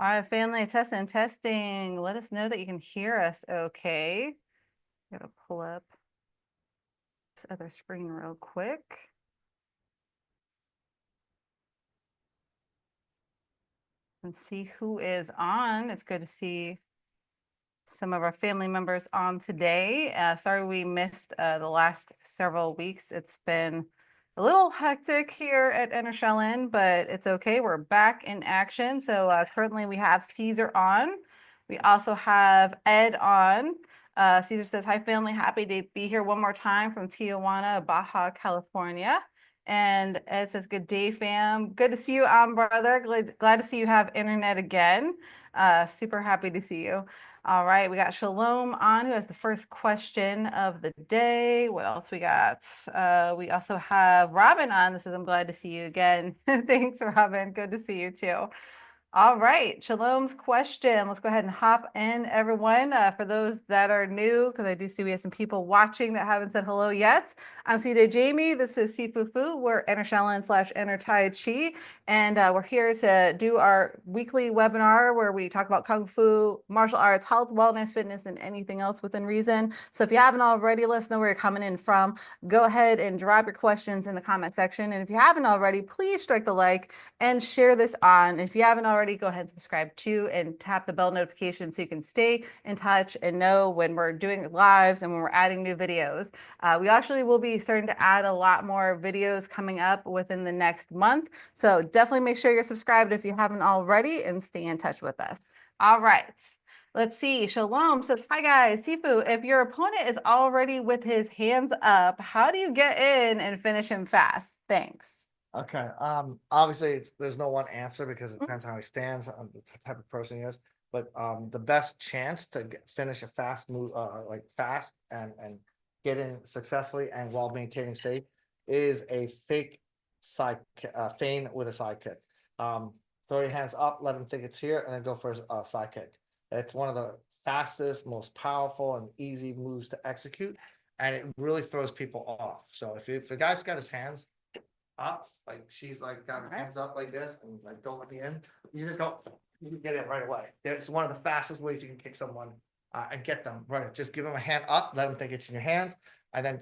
All right, family, testing. Let us know that you can hear us okay. Gotta pull up this other screen real quick. And see who is on. It's good to see some of our family members on today. Sorry we missed the last several weeks. It's been a little hectic here at Shaolin, but it's okay. We're back in action. So currently we have Caesar on. We also have Ed on. Caesar says, hi family, happy to be here one more time from Tijuana, Baja, California. And Ed says, good day, fam. Good to see you on, brother. Glad to see you have internet again. Super happy to see you. All right, we got Shalom on, who has the first question of the day. What else we got? We also have Robin on. This is, I'm glad to see you again. Thanks, Robin. Good to see you too. All right, Shalom's question. Let's go ahead and hop in, everyone. For those that are new, because I do see we have some people watching that haven't said hello yet. I'm CJ Jamie. This is Sifufu. We're Enter Shaolin / Enter Tai Chi, and we're here to do our weekly webinar where we talk about Kung Fu, martial arts, health, wellness, fitness, and anything else within reason. So if you haven't already, let us know where you're coming in from. Go ahead and drop your questions in the comment section. And if you haven't already, please strike the like and share this on. If you haven't already, go ahead and subscribe too and tap the bell notification so you can stay in touch and know when we're doing lives and when we're adding new videos. We actually will be starting to add a lot more videos coming up within the next month. So definitely make sure you're subscribed if you haven't already and stay in touch with us. All right. Let's see. Shalom says, hi guys, Sifu, if your opponent is already with his hands up, how do you get in and finish him fast? Thanks. Okay. Obviously there's no one answer because it depends on how he stands, on the type of person he is. But the best chance to finish a fast move, like fast and get in successfully and while maintaining safe, is a fake side feign with a side kick. Throw your hands up, let him think it's here, and then go for a side kick. It's one of the fastest, most powerful, and easy moves to execute, and it really throws people off. So if a guy's got his hands up, like she's like got her hands up like this and like don't let me in, you just go, you can get in right away. It's one of the fastest ways you can kick someone and get them right. Just give them a hand up, let them think it's in your hands, and then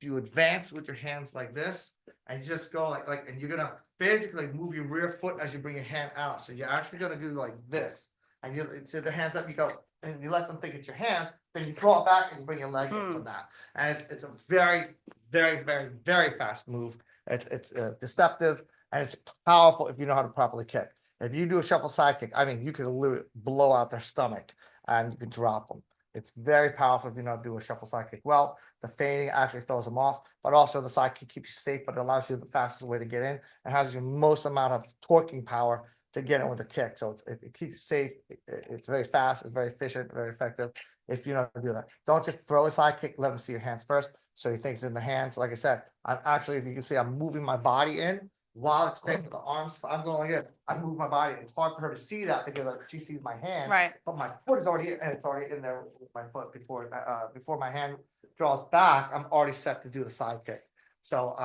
you advance with your hands like this, and you just go and you're gonna basically move your rear foot as you bring your hand out. So you're actually gonna do like this, and you see the hands up, you go, and you let them think it's your hands, then you throw it back and you bring your leg in from that. And it's a very, very, very, very fast move. It's deceptive and it's powerful if you know how to properly kick. If you do a shuffle side kick, I mean, you could literally blow out their stomach and you could drop them. It's very powerful if you know how to do a shuffle side kick well. The feigning actually throws them off, but also the side kick keeps you safe, but it allows you the fastest way to get in and has your most amount of torquing power to get in with a kick. So it keeps you safe. It's very fast. It's very efficient, very effective. If you know how to do that, don't just throw a side kick. Let him see your hands first. So he thinks in the hands. Like I said, I'm actually, if you can see, I'm moving my body in while extending the arms. I'm going like this. I move my body. It's hard for her to see that because she sees my hand, right? But my foot is already in, and it's already in there with my foot before my hand draws back. I'm already set to do the side kick. So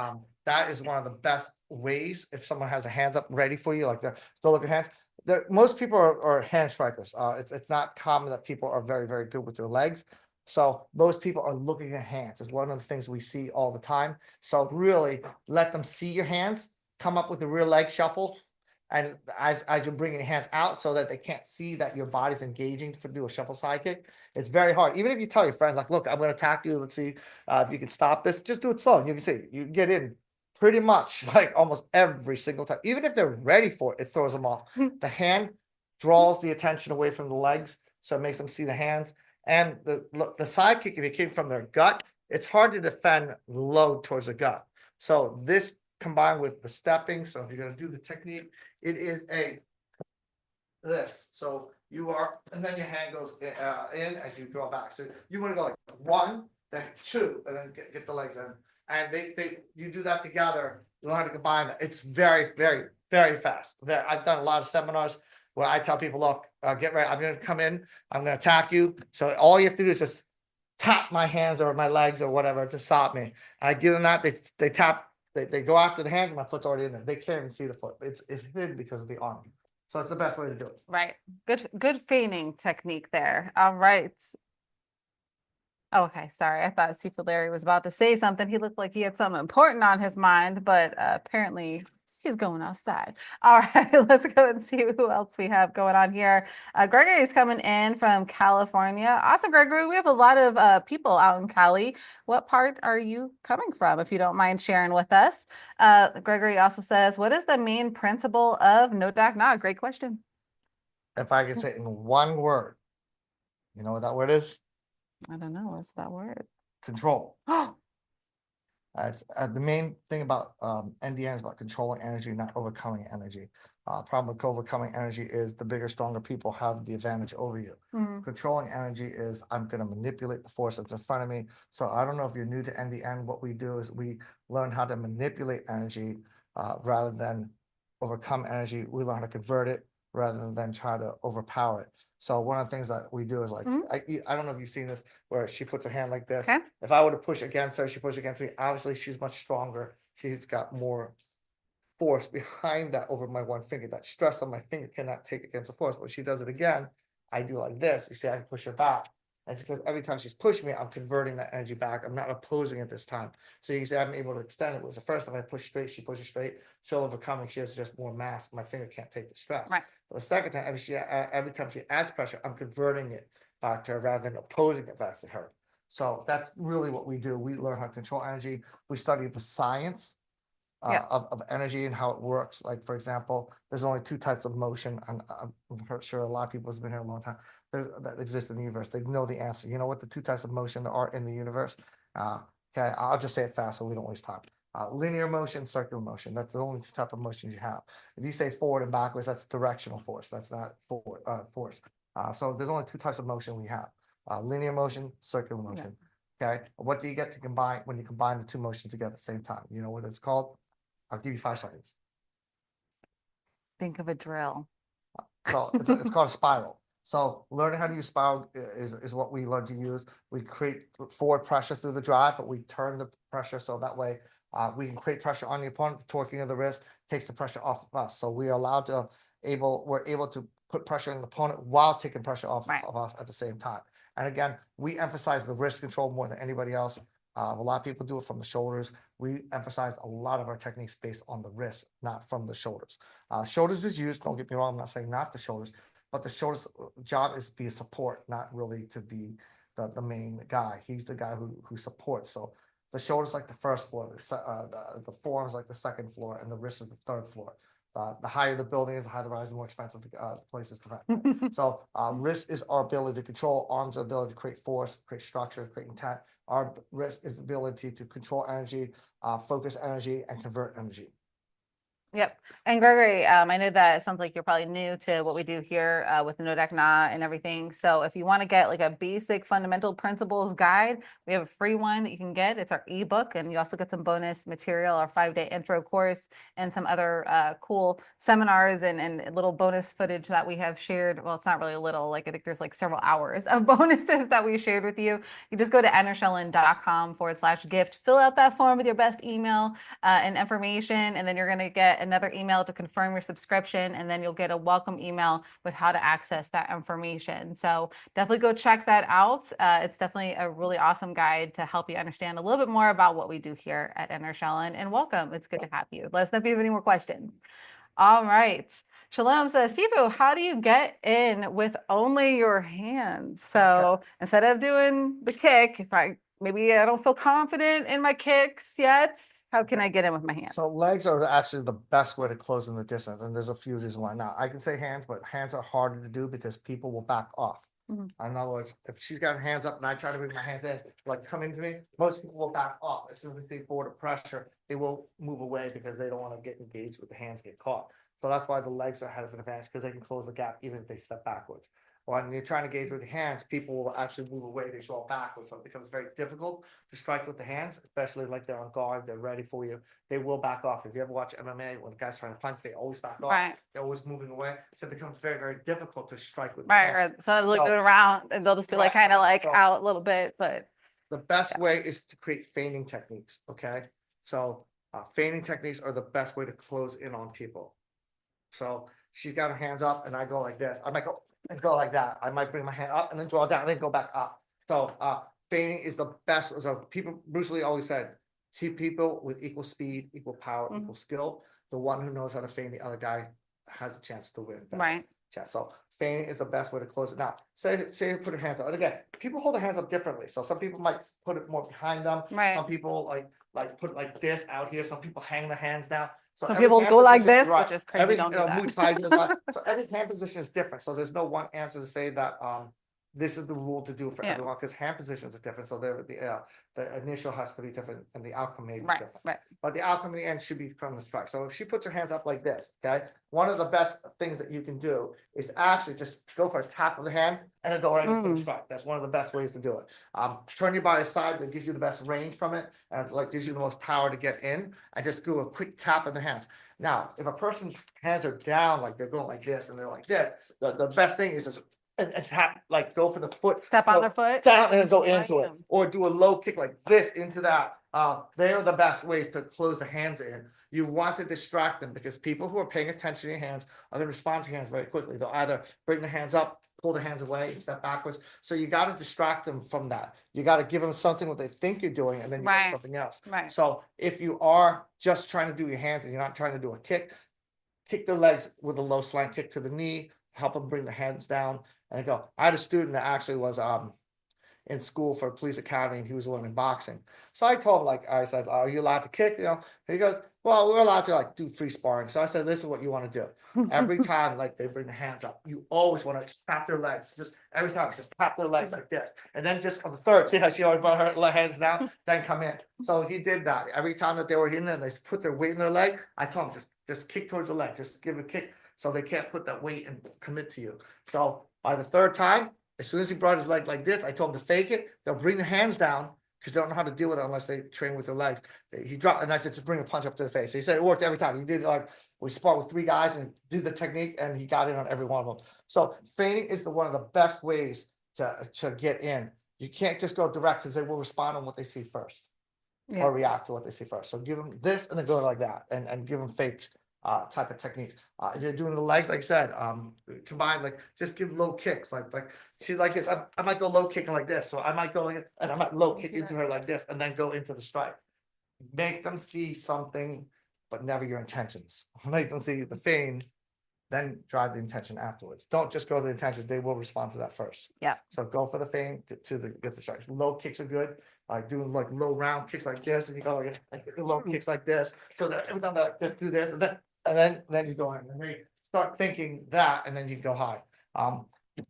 that is one of the best ways if someone has a hands up ready for you, like they're still look at hands. Most people are hand strikers. It's not common that people are very, very good with their legs. So those people are looking at hands. It's one of the things we see all the time. So really let them see your hands, come up with a rear leg shuffle. And as you're bringing your hands out so that they can't see that your body's engaging to do a shuffle side kick, it's very hard. Even if you tell your friends, like, look, I'm going to attack you. Let's see if you can stop this. Just do it slow. You can see you get in pretty much like almost every single time. Even if they're ready for it, it throws them off. The hand draws the attention away from the legs, so it makes them see the hands. And the side kick, if it came from their gut, it's hard to defend low towards the gut. So this combined with the stepping, so if you're going to do the technique, it is this. So you are, and then your hand goes in as you draw back. So you want to go like 1, then 2, and then get the legs in. And you do that together. You learn how to combine that. It's very, very, very fast. I've done a lot of seminars where I tell people, look, get ready. I'm going to come in. I'm going to attack you. So all you have to do is just tap my hands or my legs or whatever to stop me. I give them that. They tap. They go after the hands. My foot's already in there. They can't even see the foot. It's hidden because of the arm. So it's the best way to do it. Right. Good feigning technique there. All right. Okay, sorry. I thought Seafood Larry was about to say something. He looked like he had something important on his mind, but apparently he's going outside. All right, let's go and see who else we have going on here. Gregory is coming in from California. Awesome, Gregory. We have a lot of people out in Cali. What part are you coming from, if you don't mind sharing with us? Gregory also says, what is the main principle of no doc nah? Great question. If I could say it in one word, you know what that word is? I don't know. What's that word? Control. Oh, The main thing about NDN is about controlling energy, not overcoming energy. Problem with overcoming energy is the bigger, stronger people have the advantage over you. Controlling energy is I'm going to manipulate the force that's in front of me. So I don't know if you're new to NDN. What we do is we learn how to manipulate energy rather than overcome energy. We learn how to convert it rather than try to overpower it. So one of the things that we do is like, I don't know if you've seen this, where she puts her hand like this. okay. If I were to push against her, she pushes against me. Obviously, she's much stronger. She's got more force behind that over my one finger. That stress on my finger cannot take against the force. When she does it again, I do like this. You see, I can push her back. That's because every time she's pushing me, I'm converting that energy back. I'm not opposing it this time. So you can see I'm able to extend it. Whereas the first time I push straight, she pushes straight. She'll overcome it. She has just more mass. My finger can't take the stress. Right. But the second time, every time she adds pressure, I'm converting it back to her rather than opposing it back to her. So that's really what we do. We learn how to control energy. We study the science of energy and how it works. Like, for example, there's only two types of motion, and I'm sure a lot of people have been here a long time that exist in the universe. They know the answer. You know what the two types of motion there are in the universe? Okay, I'll just say it fast so we don't waste time. Linear motion, circular motion. That's the only two type of motions you have. If you say forward and backwards, that's directional force. That's not forward force. So there's only two types of motion we have: linear motion, circular motion. Okay, what do you get to combine when you combine the two motions together at the same time? You know what it's called? I'll give you 5 seconds. Think of a drill. So it's called a spiral. So learning how to use spiral is what we learn to use. We create forward pressure through the drive, but we turn the pressure so that way we can create pressure on the opponent. The torquing of the wrist takes the pressure off of us. So we're able to put pressure on the opponent while taking pressure off of us at the same time. And again, we emphasize the wrist control more than anybody else. A lot of people do it from the shoulders. We emphasize a lot of our techniques based on the wrist, not from the shoulders. Shoulders is used, don't get me wrong, I'm not saying not the shoulders, but the shoulders job is to be a support, not really to be the main guy. He's the guy who supports. So the shoulders like the first floor, the forearms like the second floor, and the wrist is the third floor. The higher the building is, the higher the rise, the more expensive the places to rent. So wrist is our ability to control, arms are ability to create force, create structure, create intent. Our wrist is the ability to control energy, focus energy, and convert energy. Yep. And Gregory, I know that it sounds like you're probably new to what we do here with the No Deck Na and everything. So if you want to get like a basic fundamental principles guide, we have a free one that you can get. It's our ebook, and you also get some bonus material, our 5-day intro course, and some other cool seminars and little bonus footage that we have shared. Well, it's not really little, like I think there's like several hours of bonuses that we shared with you. You just go to enershaolin.com/gift, fill out that form with your best email and information, and then you're going to get another email to confirm your subscription, and then you'll get a welcome email with how to access that information. So definitely go check that out. It's definitely a really awesome guide to help you understand a little bit more about what we do here at Enter Shaolin. And welcome. It's good to have you. Let us know if you have any more questions. All right. Shalom says, Sifu, how do you get in with only your hands? So instead of doing the kick, if maybe I don't feel confident in my kicks yet, how can I get in with my hands? So legs are actually the best way to close in the distance, and there's a few reasons why. Now I can say hands, but hands are harder to do because people will back off. In other words, if she's got her hands up and I try to bring my hands in, like come into me, most people will back off. As soon as they forward pressure, they will move away because they don't want to get engaged with the hands get caught. So that's why the legs are ahead of an advantage, because they can close the gap even if they step backwards. When you're trying to engage with the hands, people will actually move away, they draw backwards. So it becomes very difficult to strike with the hands, especially like they're on guard, they're ready for you. They will back off. If you ever watch MMA, when the guy's trying to punch, they always back off. They're always moving away. So it becomes very, very difficult to strike with the hands. So they'll look around and they'll just be like kind of like out a little bit, but the best way is to create feigning techniques. Okay. So feigning techniques are the best way to close in on people. So she's got her hands up and I go like this. I might go and go like that. I might bring my hand up and then draw down and then go back up. So feigning is the best. So people, Bruce Lee always said, two people with equal speed, equal power, equal skill. The one who knows how to feign the other guy has a chance to win. Right. So feigning is the best way to close it. Now, say you put your hands up. And again, people hold their hands up differently. So some people might put it more behind them. Right. Some people like put it like this out here. Some people hang their hands down. So Some every people hand go like position- this, right. which is crazy. Every Don't do that. Muay Thai does that. So every hand position is different. So there's no one answer to say that this is the rule to do for Yeah. everyone because hand positions are different. So the initial has to be different and the outcome may be Right. different. Right. But the outcome in the end should be from the strike. So if she puts her hands up like this, okay, one of the best things that you can do is actually just go for a tap of the hand and then go right into the strike. That's one of the best ways to do it. Turn your body aside, that gives you the best range from it, and like gives you the most power to get in, and just do a quick tap of the hands. Now, if a person's hands are down, like they're going like this and they're like this, the best thing is just and tap, like go for the foot, Step on go their foot. down and then go into it, Bam. or do a low kick like this into that. They're the best ways to close the hands in. You want to distract them because people who are paying attention to your hands are going to respond to your hands very quickly. They'll either bring the hands up, pull the hands away, and step backwards. So you got to distract them from that. You got to give them something what they think you're doing, and then you do Right. something else. Right. So if you are just trying to do your hands and you're not trying to do a kick, kick their legs with a low slant kick to the knee, help them bring the hands down, and go. I had a student that actually was in school for police academy and he was learning boxing. So I told him, like, I said, are you allowed to kick? You know, he goes, well, we're allowed to like do free sparring. So I said, this is what you want to do. Every time like they bring the hands up, you always want to tap their legs. Just every time, just tap their legs like this. And then just on the third, see how she always brought her hands down, then come in. So he did that. Every time that they were in there and they put their weight in their leg, I told him, just kick towards the leg, just give a kick so they can't put that weight and commit to you. So by the third time, as soon as he brought his leg like this, I told him to fake it. They'll bring the hands down because they don't know how to deal with it unless they train with their legs. He dropped, and I said, just bring a punch up to the face. So he said it worked every time. He did like, we sparred with 3 guys and did the technique, and he got in on every one of them. So feigning is one of the best ways to get in. You can't just go direct because they will respond on what they see first or react to what they see first. So give them this and then go like that and give them fake type of techniques. If you're doing the legs, like I said, combine, like just give low kicks, like she's like this. I might go low kicking like this, so I might go like, and I might low kick into her like this, and then go into the strike. Make them see something, but never your intentions. Make them see the feign, then drive the intention afterwards. Don't just go to the intention; they will respond to that first. Yeah. So go for the feign, get the strikes. Low kicks are good. Like doing like low round kicks like this, and you go like low kicks like this. So that every time that just do this, and then you go in and they start thinking that, and then you go high.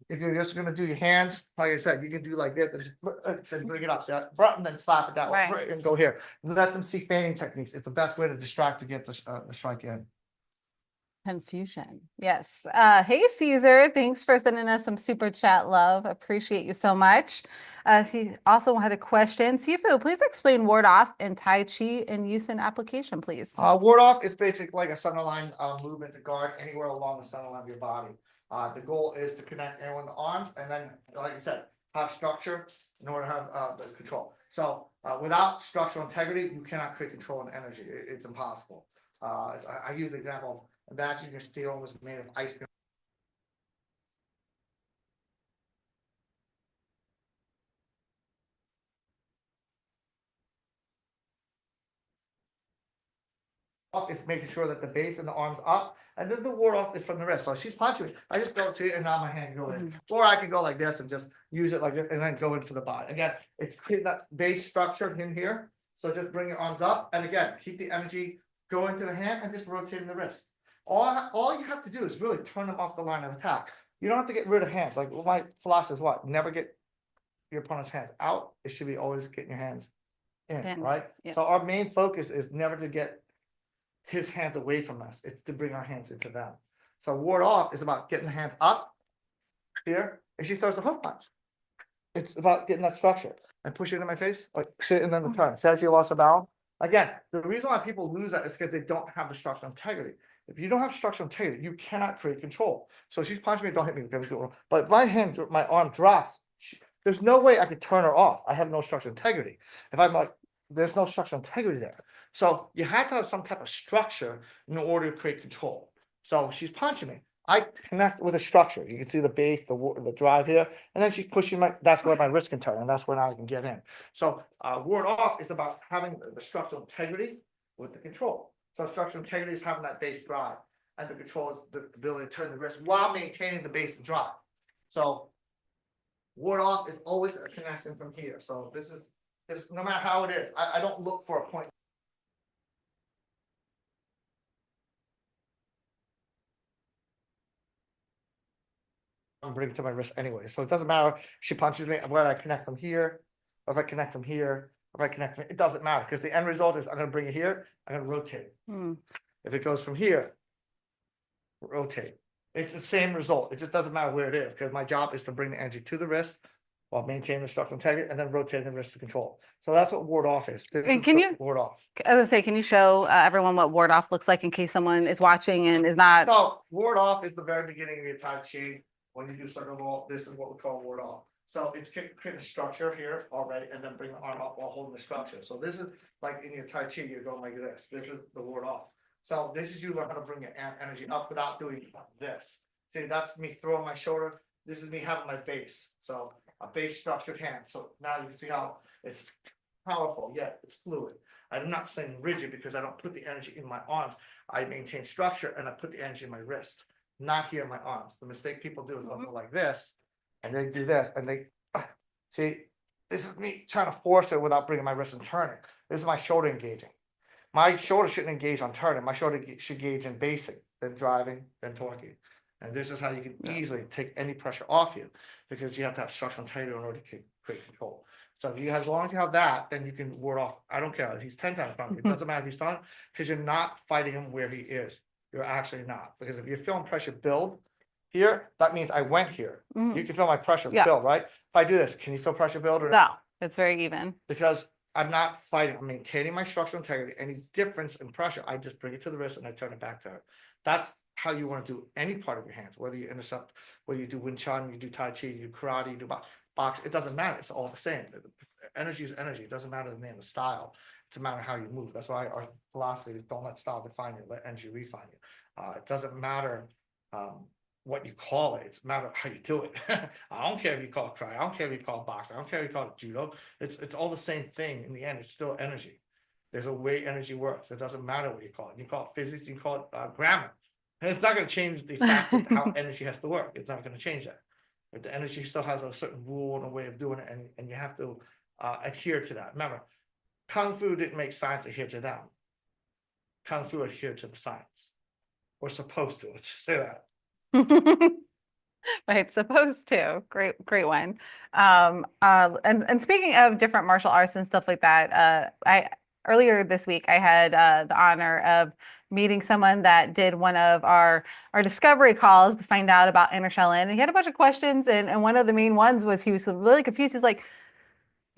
If you're just gonna do your hands, like I said, you can do like this and just then bring it up, and then slap it that way, and go here. Let them see feigning techniques. It's the best way to distract to get the strike in. Confusion. Yes. Hey, Caesar. Thanks for sending us some super chat love. Appreciate you so much. He also had a question. Sifu, please explain ward off in Tai Chi and use and application, please. Ward off is basically like a center line movement to guard anywhere along the center line of your body. The goal is to connect anyone the arms, and then, like I said, have structure in order to have the control. So without structural integrity, you cannot create control and energy. It's impossible. I use the example. Imagine your steel was made of ice cream. Off is making sure that the base and the arms up, and then the ward off is from the wrist. So she's punching me. I just go to it and now my hand go in. Or I can go like this and just use it like this and then go into the body. Again, it's creating that base structure in here. So just bring your arms up, and again, keep the energy going to the hand and just rotating the wrist. All you have to do is really turn them off the line of attack. You don't have to get rid of hands. Like my philosophy is what? Never get your opponent's hands out. It should be always getting your hands in, right? Yep. So our main focus is never to get his hands away from us. It's to bring our hands into them. So ward off is about getting the hands up here. If she throws a hook punch, it's about getting that structure and pushing it in my face, like sit and then the turn. See how she lost her balance? Again, the reason why people lose that is because they don't have the structural integrity. If you don't have structural integrity, you cannot create control. So she's punching me, don't hit me, but if my arm drops, there's no way I could turn her off. I have no structural integrity. If I'm like, there's no structural integrity there. So you have to have some type of structure in order to create control. So she's punching me. I connect with a structure. You can see the base, the drive here, and then she's pushing that's where my wrist can turn, and that's where now I can get in. So ward off is about having the structural integrity with the control. So structural integrity is having that base drive, and the control is the ability to turn the wrist while maintaining the base and drive. So ward off is always a connection from here. So this is no matter how it is, I don't look for a point. I'm bringing to my wrist anyway, so it doesn't matter. She punches me, whether I connect from here, or if I connect from here, or if I connect from, it doesn't matter, because the end result is I'm gonna bring it here, I'm gonna rotate. If it goes from here, rotate. It's the same result. It just doesn't matter where it is, because my job is to bring the energy to the wrist while maintaining the structural integrity and then rotating the wrist to control. So that's what ward off is. This And is can the you, ward off? as I say, can you show everyone what ward off looks like in case someone is watching and is not? So ward off is the very beginning of your Tai Chi. When you do circle roll, this is what we call ward off. So it's create a structure here already, and then bring the arm up while holding the structure. So this is like in your Tai Chi, you're going like this. This is the ward off. So this is you learn how to bring your energy up without doing this. See, that's me throwing my shoulder. This is me having my base. So a base structured hand. So now you can see how it's powerful, yet it's fluid. I'm not saying rigid because I don't put the energy in my arms. I maintain structure and I put the energy in my wrist, not here in my arms. The mistake people do is they'll go like this, and they do this, and they see. This is me trying to force it without bringing my wrist and turning. This is my shoulder engaging. My shoulder shouldn't engage on turning. My shoulder should engage in basic, then driving, then torquing. And this is how you can easily take any pressure off you, because you have to have structural integrity in order to create control. So if you have, as long as you have that, then you can ward off. I don't care if he's 10 times from you. It doesn't matter if he's done, because you're not fighting him where he is. You're actually not. Because if you're feeling pressure build here, that means I went here. You can feel my pressure build, right? If I do this, can you feel pressure build or No, it's very even. because I'm not fighting, I'm maintaining my structural integrity. Any difference in pressure, I just bring it to the wrist and I turn it back to her. That's how you want to do any part of your hands, whether you intercept, whether you do Wing Chun, you do Tai Chi, you do karate, you do box, it doesn't matter. It's all the same. Energy is energy. It doesn't matter the name of style. It's a matter of how you move. That's why our philosophy is don't let style define you, let energy refine you. It doesn't matter what you call it. It's a matter of how you do it. I don't care if you call it karate. I don't care if you call it boxing. I don't care if you call it judo. It's all the same thing. In the end, it's still energy. There's a way energy works. It doesn't matter what you call it. You call it physics, you call it grammar. And it's not going to change the fact that how energy has to work. It's not going to change that. But the energy still has a certain rule and a way of doing it, and you have to adhere to that. Remember, Kung Fu didn't make science adhere to them. Kung Fu adhered to the science. We're supposed to. Let's just say that. Right, supposed to. Great one. And speaking of different martial arts and stuff like that, I earlier this week I had the honor of meeting someone that did one of our discovery calls to find out about inner Shaolin, and he had a bunch of questions, and one of the main ones was he was really confused. He's like,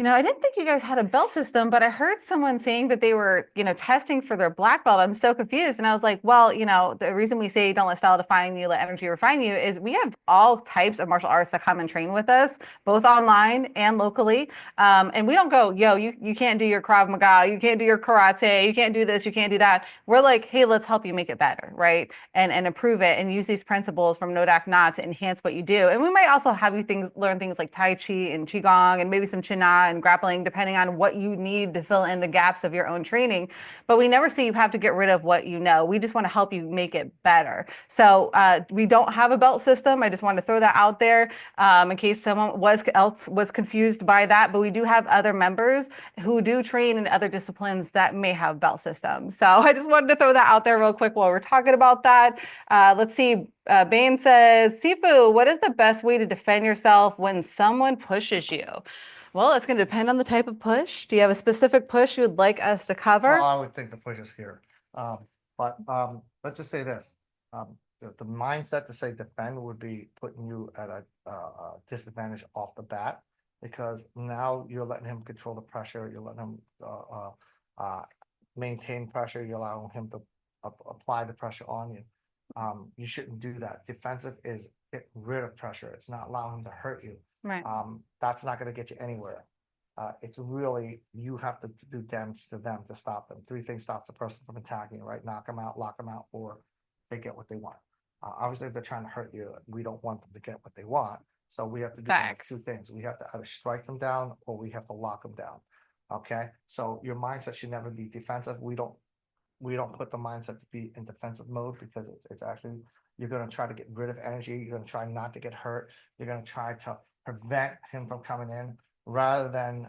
I didn't think you guys had a belt system, but I heard someone saying that they were, testing for their black belt. I'm so confused. And I was like, well, the reason we say don't let style define you, let energy refine you is we have all types of martial arts that come and train with us, both online and locally. And we don't go, yo, you can't do your Krav Maga, you can't do your karate, you can't do this, you can't do that. We're like, hey, let's help you make it better, right? And improve it and use these principles from No Dak Na to enhance what you do. And we might also have you learn things like Tai Chi and Qigong and maybe some Chin Na and grappling, depending on what you need to fill in the gaps of your own training. But we never say you have to get rid of what you know. We just want to help you make it better. So we don't have a belt system. I just wanted to throw that out there in case someone was confused by that. But we do have other members who do train in other disciplines that may have belt systems. So I just wanted to throw that out there real quick while we're talking about that. Let's see. Bain says, Sifu, what is the best way to defend yourself when someone pushes you? Well, it's going to depend on the type of push. Do you have a specific push you would like us to cover? Well, I would think the push is here. But let's just say this. The mindset to say defend would be putting you at a disadvantage off the bat, because now you're letting him control the pressure. You're letting him maintain pressure. You're allowing him to apply the pressure on you. You shouldn't do that. Defensive is get rid of pressure. It's not allowing him to hurt you. Right. That's not going to get you anywhere. It's really, you have to do damage to them to stop them. 3 things stops a person from attacking, right? Knock them out, lock them out, or they get what they want. Obviously, if they're trying to hurt you, we don't want them to get what they want. So we have to do one of Facts. two things. We have to either strike them down or we have to lock them down. Okay, so your mindset should never be defensive. We don't put the mindset to be in defensive mode because it's actually, you're gonna try to get rid of energy. You're gonna try not to get hurt. You're gonna try to prevent him from coming in rather than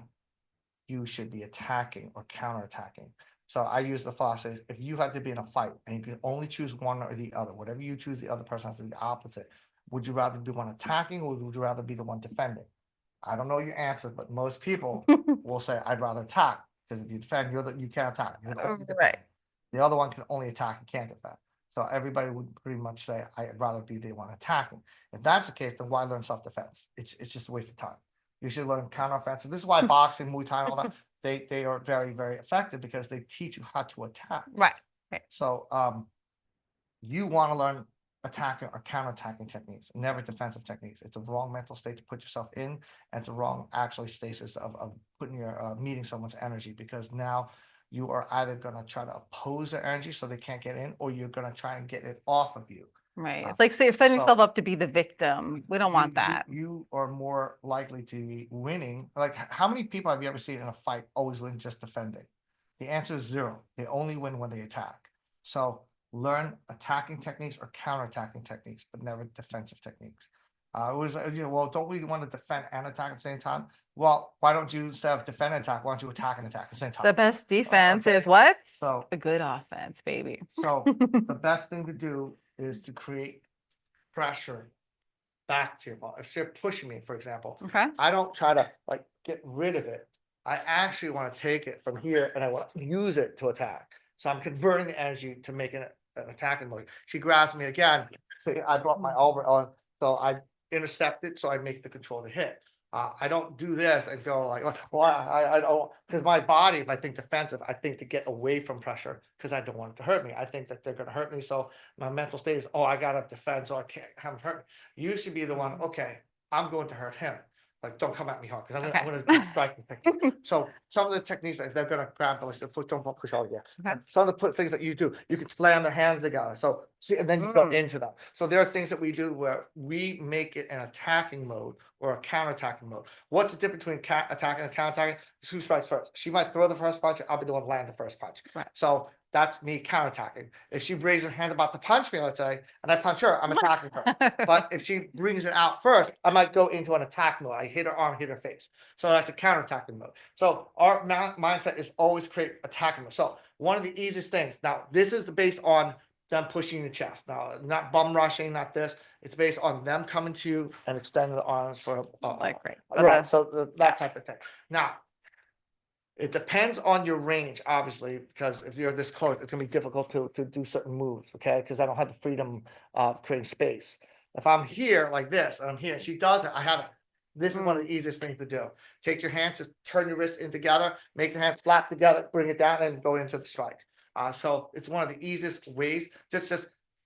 you should be attacking or counterattacking. So I use the philosophy, if you had to be in a fight and you can only choose one or the other, whatever you choose, the other person has to be the opposite. Would you rather be one attacking or would you rather be the one defending? I don't know your answer, but most people will say, I'd rather attack, because if you defend, you can't attack. You can only defend. Right. The other one can only attack and can't defend. So everybody would pretty much say, I'd rather be the one attacking. If that's the case, then why learn self-defense? It's just a waste of time. You should learn counteroffensive. This is why boxing, Muay Thai, and all that, they are very, very effective because they teach you how to attack. Right. So you want to learn attacking or counterattacking techniques, never defensive techniques. It's a wrong mental state to put yourself in, and it's a wrong actually stasis of putting your meeting someone's energy, because now you are either going to try to oppose their energy so they can't get in, or you're going to try and get it off of you. Right. It's like setting yourself so up to be the victim. We don't want that. You are more likely to be winning. Like, how many people have you ever seen in a fight always win just defending? The answer is zero. They only win when they attack. So learn attacking techniques or counterattacking techniques, but never defensive techniques. It was, well, don't we want to defend and attack at the same time? Well, why don't you, instead of defend and attack, why don't you attack and attack at the same time? The best defense okay. is what? So a good offense, baby. So the best thing to do is to create pressure back to your ball. If you're pushing me, for example, Okay. I don't try to like get rid of it. I actually want to take it from here and I want to use it to attack. So I'm converting the energy to make an attacking mode. She grabs me again. So I brought my elbow on, so I intercept it, so I make the control to hit. I don't do this and go like, well, I don't, because my body, if I think defensive, I think to get away from pressure because I don't want it to hurt me. I think that they're going to hurt me. So my mental state is, I got to defend so I can't have them hurt me. You should be the one, okay, I'm going to hurt him. Like, don't come at me hard because I'm going to strike this technique. So some of the techniques that they're going to grab, don't push all, yeah. Some of the things that you do, you can slam their hands together. So see, and then you go into them. So there are things that we do where we make it an attacking mode or a counterattacking mode. What's the difference between attacking and counterattacking? Who strikes first? She might throw the first punch. I'll be the one land the first punch. Right. So that's me counterattacking. If she raises her hand about to punch me, let's say, and I punch her, I'm attacking her. But if she brings it out first, I might go into an attack mode. I hit her arm, hit her face. So that's a counterattacking mode. So our mindset is always create attacking mode. So one of the easiest things, now this is based on them pushing your chest. Now, not bum rushing, not this. It's based on them coming to you and extending the arms for right. Right. So that type of thing. Now, it depends on your range, obviously, because if you're this close, it's gonna be difficult to do certain moves, okay? Because I don't have the freedom of creating space. If I'm here like this, and I'm here, she does it, I have it. This is one of the easiest things to do. Take your hands, just turn your wrists in together, make your hands slap together, bring it down, and go into the strike. So it's one of the easiest ways. Just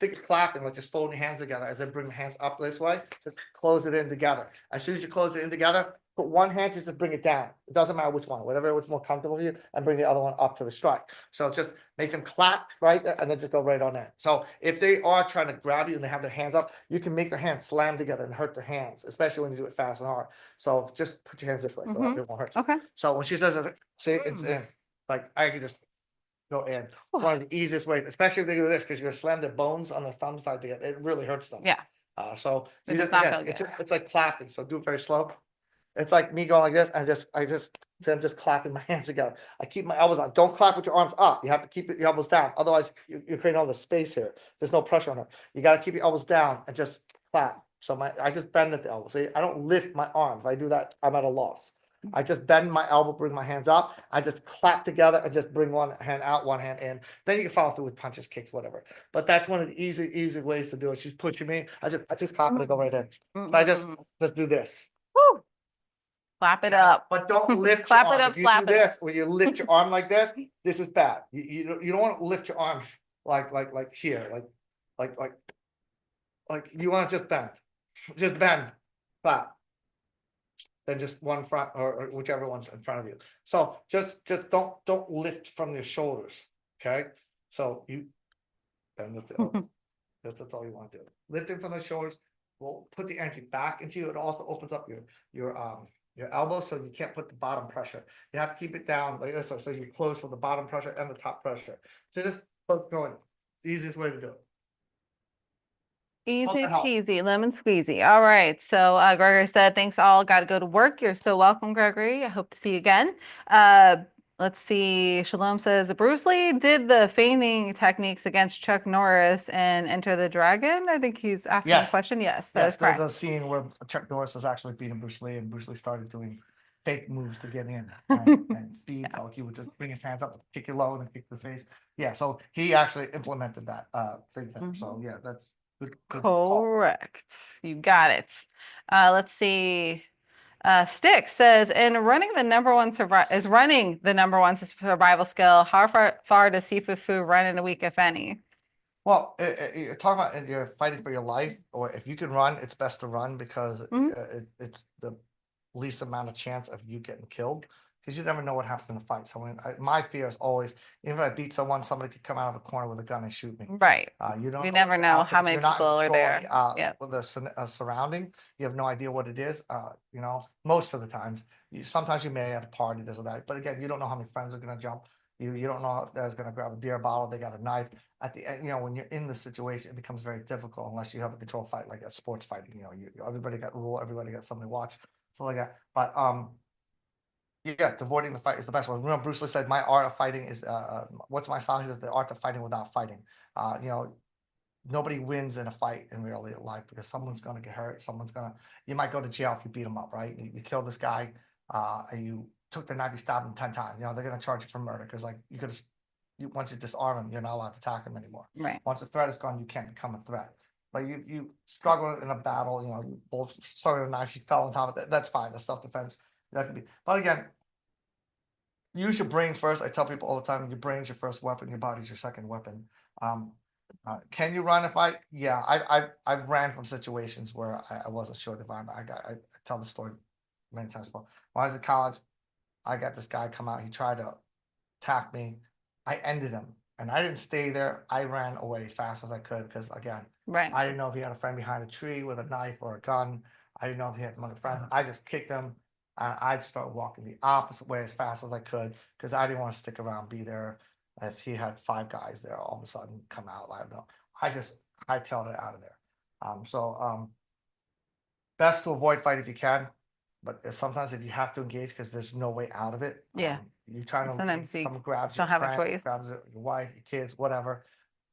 think clapping, like just folding your hands together as I bring the hands up this way. Just close it in together. As soon as you close it in together, put one hand just to bring it down. It doesn't matter which one, whatever was more comfortable for you, and bring the other one up to the strike. So just make them clap right there and then just go right on in. So if they are trying to grab you and they have their hands up, you can make their hands slam together and hurt their hands, especially when you do it fast and hard. So just put your hands this way so that it won't hurt you. Okay. So when she says it, see, it's in. Like I can just go in. One of the easiest ways, especially if they do this, because you're gonna slam their bones on their thumbs like that. It really hurts them. Yeah. So It you does just, not again, feel good. it's like clapping. So do it very slow. It's like me going like this, and I'm just clapping my hands together. I keep my elbows on. Don't clap with your arms up. You have to keep your elbows down. Otherwise, you're creating all the space here. There's no pressure on her. You got to keep your elbows down and just clap. So I just bend at the elbow. See, I don't lift my arm. If I do that, I'm at a loss. I just bend my elbow, bring my hands up. I just clap together and just bring one hand out, one hand in. Then you can follow through with punches, kicks, whatever. But that's one of the easy ways to do it. She's pushing me. I just clap and I go right in. So I just do this. Woo. Clap it up. But don't lift Clap your it arm. up, If you slap do it. this, when you lift your arm like this is bad. You don't want to lift your arms like here, like you want to just bend, clap. Then just one front or whichever one's in front of you. So just don't lift from your shoulders. Okay. So you bend with the elbow. because that's all you want to do. Lifting from the shoulders will put the energy back into you. It also opens up your elbow, so you can't put the bottom pressure. You have to keep it down like this, so you close from the bottom pressure and the top pressure. So just both going. The easiest way to do it. Hope Easy that helped. peasy, lemon squeezy. All right. So Gregory said, thanks all. Got to go to work. You're so welcome, Gregory. I hope to see you again. Let's see. Shalom says, Bruce Lee did the feigning techniques against Chuck Norris and Enter the Dragon. I think he's asking the Yes. question. Yes, that Yes, is there's a correct. scene where Chuck Norris was actually beating Bruce Lee, and Bruce Lee started doing fake moves to get in and speed. Like he would just bring his hands up, kick you low, and then kick the face. Yeah, so he actually implemented that thing there. So yeah, that's good call. Correct. You got it. Let's see. Stick says, in running the number one running the number one survival skill. How far does Sifufu run in a week, if any? Well, you're talking about you're fighting for your life, or if you can run, it's best to run because Mhm. it's the least amount of chance of you getting killed because you never know what happens in a fight. So my fear is always, even if I beat someone, somebody could come out of a corner with a gun and shoot me. Right. You don't You know never what's know out how there. many You're not people in are control there. Yeah. with the surrounding. You have no idea what it is. Most of the times, sometimes you may at a party, this or that. But again, you don't know how many friends are going to jump. You don't know if there's going to grab a beer bottle. They got a knife. At the end, when you're in the situation, it becomes very difficult unless you have a control fight like a sports fighting. Everybody got rule. Everybody got somebody to watch. So like that. But yeah, avoiding the fight is the best one. Remember, Bruce Lee said, "My art of fighting is what's my style? He says the art of fighting without fighting." Nobody wins in a fight in real life because someone's going to get hurt. You might go to jail if you beat him up, right? You kill this guy, and you took the knife, you stabbed him 10 times. They're going to charge you for murder because, like, once you disarm him, you're not allowed to attack him anymore. Right. Once the threat is gone, you can't become a threat. But you struggle in a battle, you both started with a knife, you fell on top of it. That's fine. That's self defense. That can be. But again, use your brains first. I tell people all the time, your brain's your first weapon, your body's your second weapon. Can you run a fight? Yeah, I've ran from situations where I wasn't sure the environment. I tell the story many times before. When I was in college, I got this guy come out. He tried to attack me. I ended him, and I didn't stay there. I ran away fast as I could because again, Right. I didn't know if he had a friend behind a tree with a knife or a gun. I didn't know if he had other friends. I just kicked him. And I started walking the opposite way as fast as I could because I didn't want to stick around, be there. If he had 5 guys there, all of a sudden come out. I don't know. I just hightailed it out of there. Best to avoid fight if you can, but sometimes if you have to engage because there's no way out of it. Yeah. You're trying to Sometimes you someone grabs your don't have a friend, choice. grabs your wife, your kids, whatever.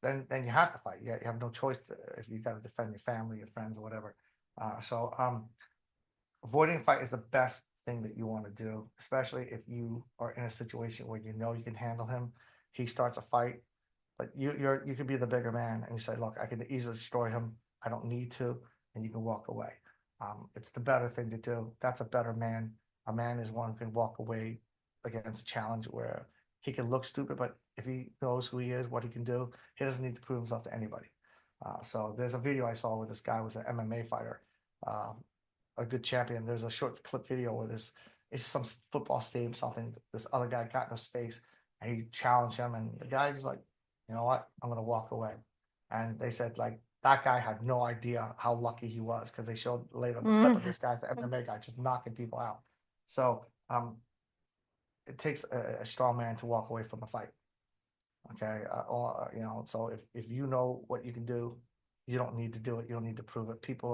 Then you have to fight. You have no choice if you got to defend your family, your friends, or whatever. Avoiding a fight is the best thing that you want to do, especially if you are in a situation where you know you can handle him. He starts a fight, but you could be the bigger man and you say, "Look, I can easily destroy him. I don't need to," and you can walk away. It's the better thing to do. That's a better man. A man is one who can walk away against a challenge where he can look stupid, but if he knows who he is, what he can do, he doesn't need to prove himself to anybody. So there's a video I saw where this guy was an MMA fighter. A good champion. There's a short clip video where it's some football stadium, something. This other guy got in his face and he challenged him, and the guy's like, "You know what? I'm gonna walk away." And they said like that guy had no idea how lucky he was because they showed later the clip of this guy's MMA guy just knocking people out. So it takes a strong man to walk away from a fight. Okay, so if you know what you can do, you don't need to do it. You don't need to prove it. People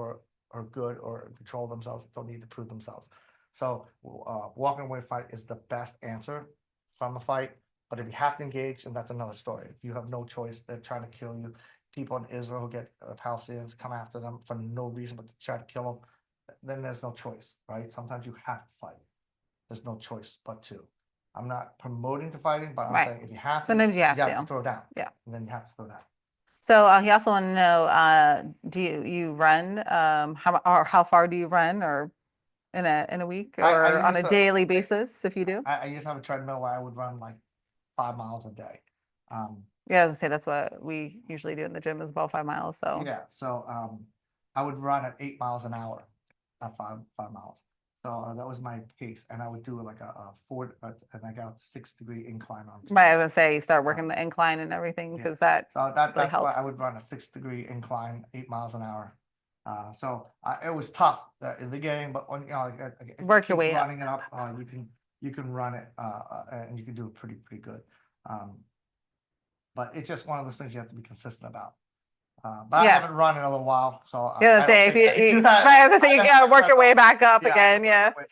are good or control themselves. Don't need to prove themselves. So walking away fight is the best answer from a fight. But if you have to engage, and that's another story. If you have no choice, they're trying to kill you. People in Israel who get Palestinians come after them for no reason but to try to kill them. Then there's no choice, right? Sometimes you have to fight. There's no choice but to. I'm not promoting to fighting, but I'm Right. saying if you have to, Sometimes you have to. throw down. Yeah. And then you have to throw down. So he also wanted to know, do you run? How far do you run, or in a week, I or on used a to daily basis, if you do? I used to have a treadmill where I would run like 5 miles a day. Yeah, I was gonna say that's what we usually do in the gym is about 5 miles. So Yeah, so I would run at 8 miles an hour at five miles. So that was my pace, and I would do like a 4, and I got a 6-degree incline on. Right, I was gonna say, you start working the incline and everything, Yeah. because that So really that's why I helps. would run a 6-degree incline, 8 miles an hour. So it was tough in the beginning, but when if you Work your keep way up. running it up, you can run it and you can do it pretty good. But it's just one of those things you have to be consistent about. But I Yeah. haven't run in a little while, so Yeah, I let's don't say if think I can do that. right, I was gonna say you I gotta push work your way myself. back up Yeah, I again, work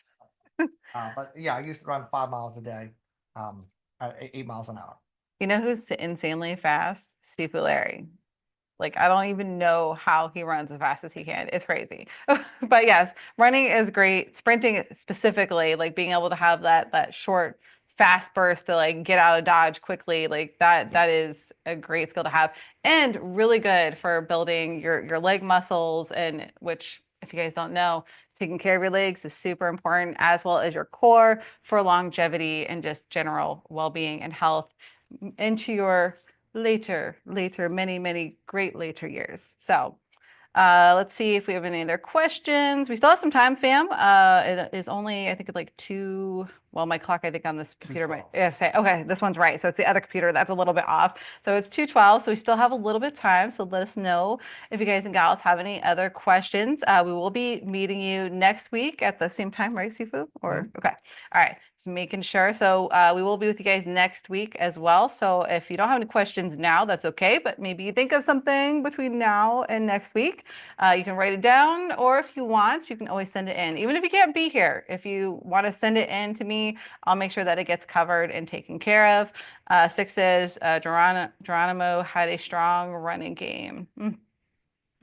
yeah. my way but yeah, I used to run 5 miles a day, at 8 miles an hour. You know who's insanely fast? Steve Larry. Like, I don't even know how he runs as fast as he can. It's crazy. But yes, running is great. Sprinting specifically, like being able to have that short, fast burst to like get out of dodge quickly, like that is a great skill to have and really good for building your leg muscles, and which, if you guys don't know, taking care of your legs is super important, as well as your core for longevity and just general well-being and health into your later, many great later years. So let's see if we have any other questions. We still have some time, fam. It is only, I think it's like two. Well, my clock, I think on this computer might 2:12. yeah, say, okay, this one's right. So it's the other computer that's a little bit off. So it's 2:12. So we still have a little bit of time. So let us know if you guys and gals have any other questions. We will be meeting you next week at the same time, right, Sifu? Or okay. All right. Just making sure. So we will be with you guys next week as well. So if you don't have any questions now, that's okay. But maybe you think of something between now and next week. You can write it down, or if you want, you can always send it in. Even if you can't be here, if you want to send it in to me, I'll make sure that it gets covered and taken care of. Six says Geronimo had a strong running game.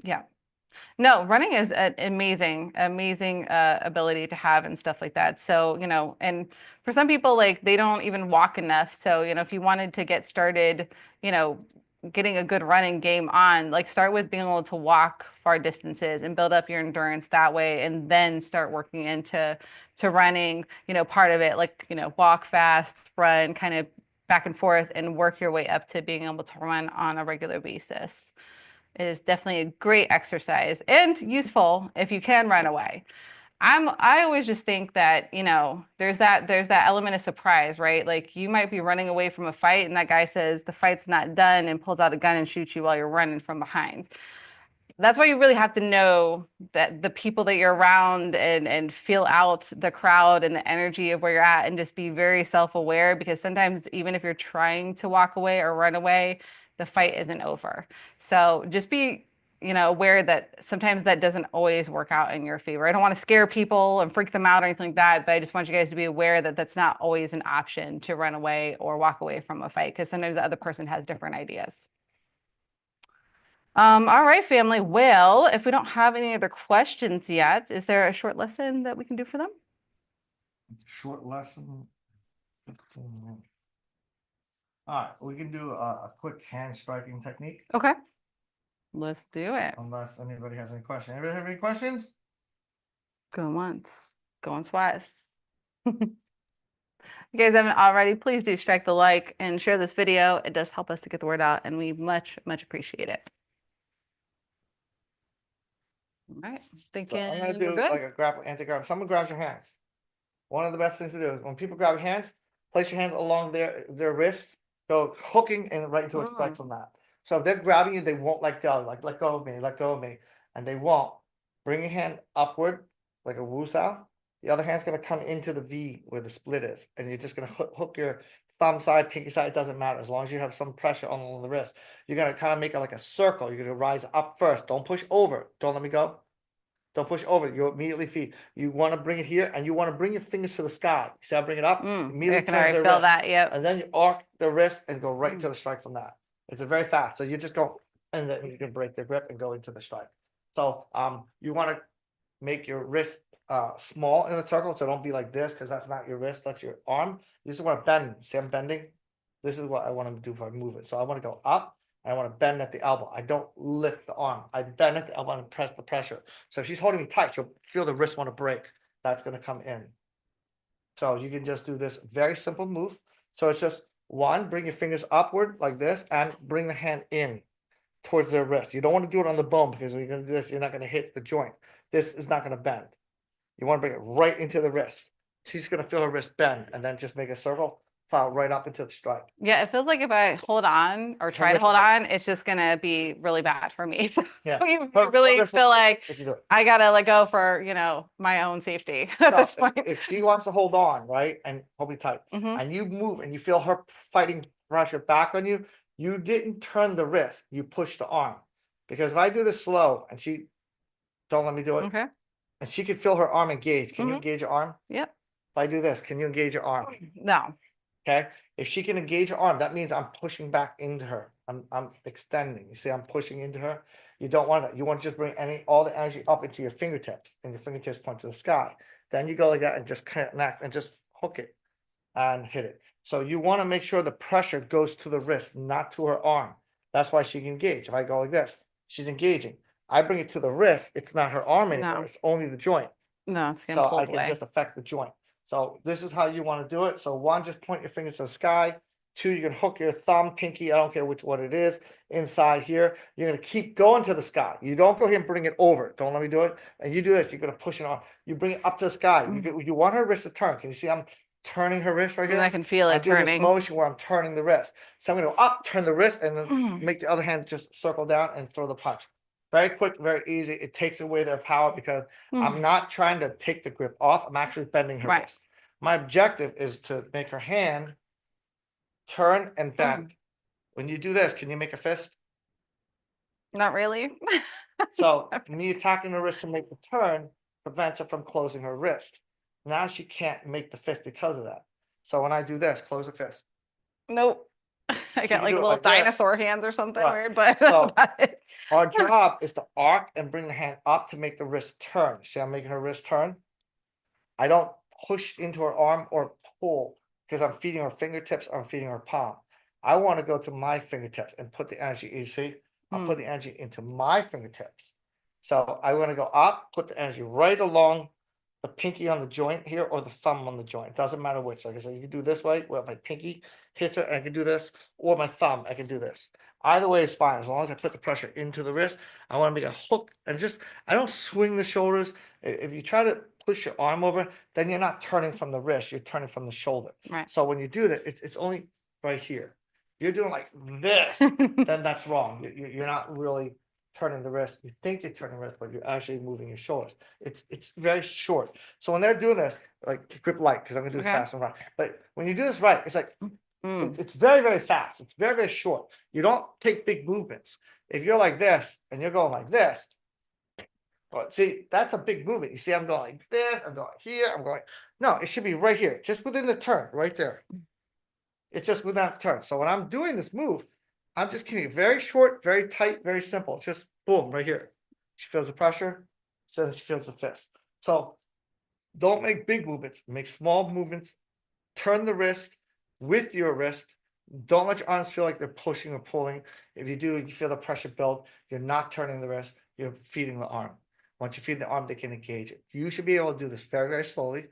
Yeah. No, running is an amazing ability to have and stuff like that. So, and for some people, like they don't even walk enough. So, if you wanted to get started, you know, getting a good running game on, like start with being able to walk far distances and build up your endurance that way, and then start working into running, part of it, like, walk fast, run kind of back and forth and work your way up to being able to run on a regular basis. It is definitely a great exercise and useful if you can run away. I always just think that, there's that element of surprise, right? Like you might be running away from a fight and that guy says the fight's not done and pulls out a gun and shoots you while you're running from behind. That's why you really have to know that the people that you're around, and feel out the crowd and the energy of where you're at, and just be very self-aware, because sometimes even if you're trying to walk away or run away, the fight isn't over. So just be, aware that sometimes that doesn't always work out in your favor. I don't want to scare people and freak them out or anything like that, but I just want you guys to be aware that that's not always an option to run away or walk away from a fight, because sometimes the other person has different ideas. All right, family. Well, if we don't have any other questions yet, is there a short lesson that we can do for them? Short lesson. 15 minutes. All right, we can do a quick hand striking technique, Okay, let's do it. unless anybody has any questions. Anybody have any questions? Going once, going twice. If you guys haven't already, please do strike the like and share this video. It does help us to get the word out, and we much appreciate it. All right, So thinking I'm gonna we're do good. like a grapple, anti-grab. Someone grabs your hands. One of the best things to do is when people grab your hands, place your hands along their wrist, go hooking and right into a strike Mm. from that. So if they're grabbing you, they won't let go. Like let go of me, let go of me, and they won't. Bring your hand upward like a wusao. The other hand's gonna come into the V where the split is, and you're just gonna hook your thumb side, pinky side. It doesn't matter as long as you have some pressure on the wrist. You're gonna kind of make it like a circle. You're gonna rise up first. Don't push over. Don't let me go. Don't push over. You immediately feed. You want to bring it here, and you want to bring your fingers to the sky. See how I bring it up? I Immediately can turns already their feel wrist, that. Yep. and then you arc the wrist and go right Mm. to the strike from that. It's a very fast. So you just go, and then you can break the grip and go into the strike. So you want to make your wrist small in a circle. So don't be like this, because that's not your wrist. That's your arm. You just want to bend. See, I'm bending. This is what I want to do if I move it. So I want to go up. I want to bend at the elbow. I don't lift the arm. I bend at the elbow and press the pressure. So if she's holding me tight, she'll feel the wrist want to break. That's going to come in. So you can just do this very simple move. So it's just one, bring your fingers upward like this and bring the hand in towards their wrist. You don't want to do it on the bone, because when you're going to do this, you're not going to hit the joint. This is not going to bend. You want to bring it right into the wrist. She's going to feel her wrist bend and then just make a circle, file right up into the strike. Yeah, it feels like if I hold on or try to wrist hold will- on, it's just gonna be really bad for me. So Yeah. you Her really wrist will feel like if you do it. I gotta let go for, you know, my own safety at So this point. if she wants to hold on, right, and hold me tight, Mhm. and you move and you feel her fighting pressure back on you, you didn't turn the wrist, you pushed the arm. Because if I do this slow and she don't let me do it, Okay. and she can feel her arm engage. Can you Mhm. engage your arm? Yep. If I do this, can you engage your arm? No. Okay. If she can engage her arm, that means I'm pushing back into her. I'm extending. You see, I'm pushing into her. You don't want that. You want to just bring all the energy up into your fingertips, and your fingertips point to the sky. Then you go like that and just connect and just hook it and hit it. So you want to make sure the pressure goes to the wrist, not to her arm. That's why she can engage. If I go like this, she's engaging. I bring it to the wrist. It's not her arm anymore. No. It's only the joint. No, it's getting So I pulled can away. just affect the joint. So this is how you want to do it. So one, just point your fingers to the sky. Two, you can hook your thumb, pinky, I don't care what it is, inside here. You're gonna keep going to the sky. You don't go here and bring it over. Don't let me do it. And you do this, you're gonna push it on. You bring it up to the sky. You want her wrist to turn. Can you see I'm turning her wrist right And I here? can feel I'm it doing this turning. motion where I'm turning the wrist. So I'm gonna go up, turn the wrist, and then Mm. make the other hand just circle down and throw the punch. Very quick, very easy. It takes away their power because I'm not trying to take the grip off. I'm actually bending her Right. wrist. My objective is to make her hand turn and bend. When you do this, can you make a fist? Not really. So me attacking the wrist to make the turn prevents her from closing her wrist. Now she can't make the fist because of that. So when I do this, close the fist. Nope. I She got can like do it little like this. dinosaur hands or something Right. weird, but that's So about it. our job is to arc and bring the hand up to make the wrist turn. See, I'm making her wrist turn. I don't push into her arm or pull because I'm feeding her fingertips, I'm feeding her palm. I want to go to my fingertips and put the energy. You see, I'll put the energy into my fingertips. So I want to go up, put the energy right along the pinky on the joint here or the thumb on the joint. Doesn't matter which. Like I said, you can do this way where my pinky hits it, and I can do this, or my thumb, I can do this. Either way is fine as long as I put the pressure into the wrist. I want to make a hook and just I don't swing the shoulders. If you try to push your arm over, then you're not turning from the wrist, you're turning from the shoulder. Right. So when you do that, it's only right here. If you're doing like this, then that's wrong. You're not really turning the wrist. You think you're turning the wrist, but you're actually moving your shoulders. It's very short. So when they're doing this, like grip light, because I'm gonna do this Okay. fast and right. But when you do this right, it's like Mm. it's very, very fast. It's very, very short. You don't take big movements. If you're like this and you're going like this, but see, that's a big movement. You see, I'm going like this, I'm going here, I'm going. No, it should be right here, just within the turn, right there. It's just within that turn. So when I'm doing this move, I'm just keeping it very short, very tight, very simple. Just boom, right here. She feels the pressure, so she feels the fist. So don't make big movements, make small movements, turn the wrist with your wrist. Don't let your arms feel like they're pushing or pulling. If you do, you feel the pressure build. You're not turning the wrist, you're feeding the arm. Once you feed the arm, they can engage it. You should be able to do this very, very slowly.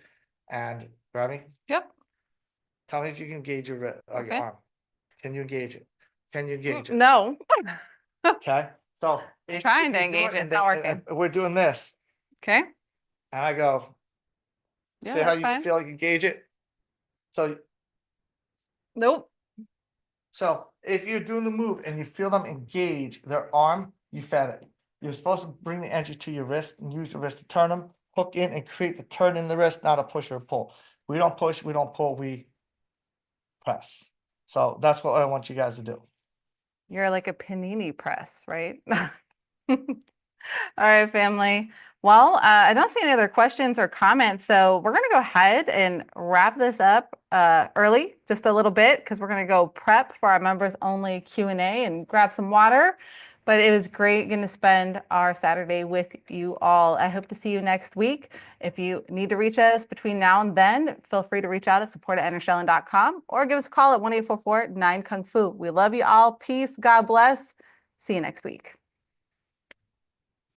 And grab me. Yep. Tell me if you can engage your Okay. arm. Can you engage it? Can you engage it? No. Okay. So I'm trying to you do engage it. and It's not working. we're doing this, Okay. and I go. Yeah, See how that's you fine. feel like you engage it. So Nope. So if you're doing the move and you feel them engage their arm, you fed it. You're supposed to bring the energy to your wrist and use the wrist to turn them, hook in and create the turn in the wrist, not a push or a pull. We don't push, we don't pull, we press. So that's what I want you guys to do. You're like a panini press, right? All right, family. Well, I don't see any other questions or comments, so we're going to go ahead and wrap this up early, just a little bit, because we're going to go prep for our members only Q&A and grab some water. But it was great getting to spend our Saturday with you all. I hope to see you next week. If you need to reach us between now and then, feel free to reach out at support@entershaolin.com or give us a call at 1-844-9-KUNG-FU. We love you all. Peace. God bless. See you next week.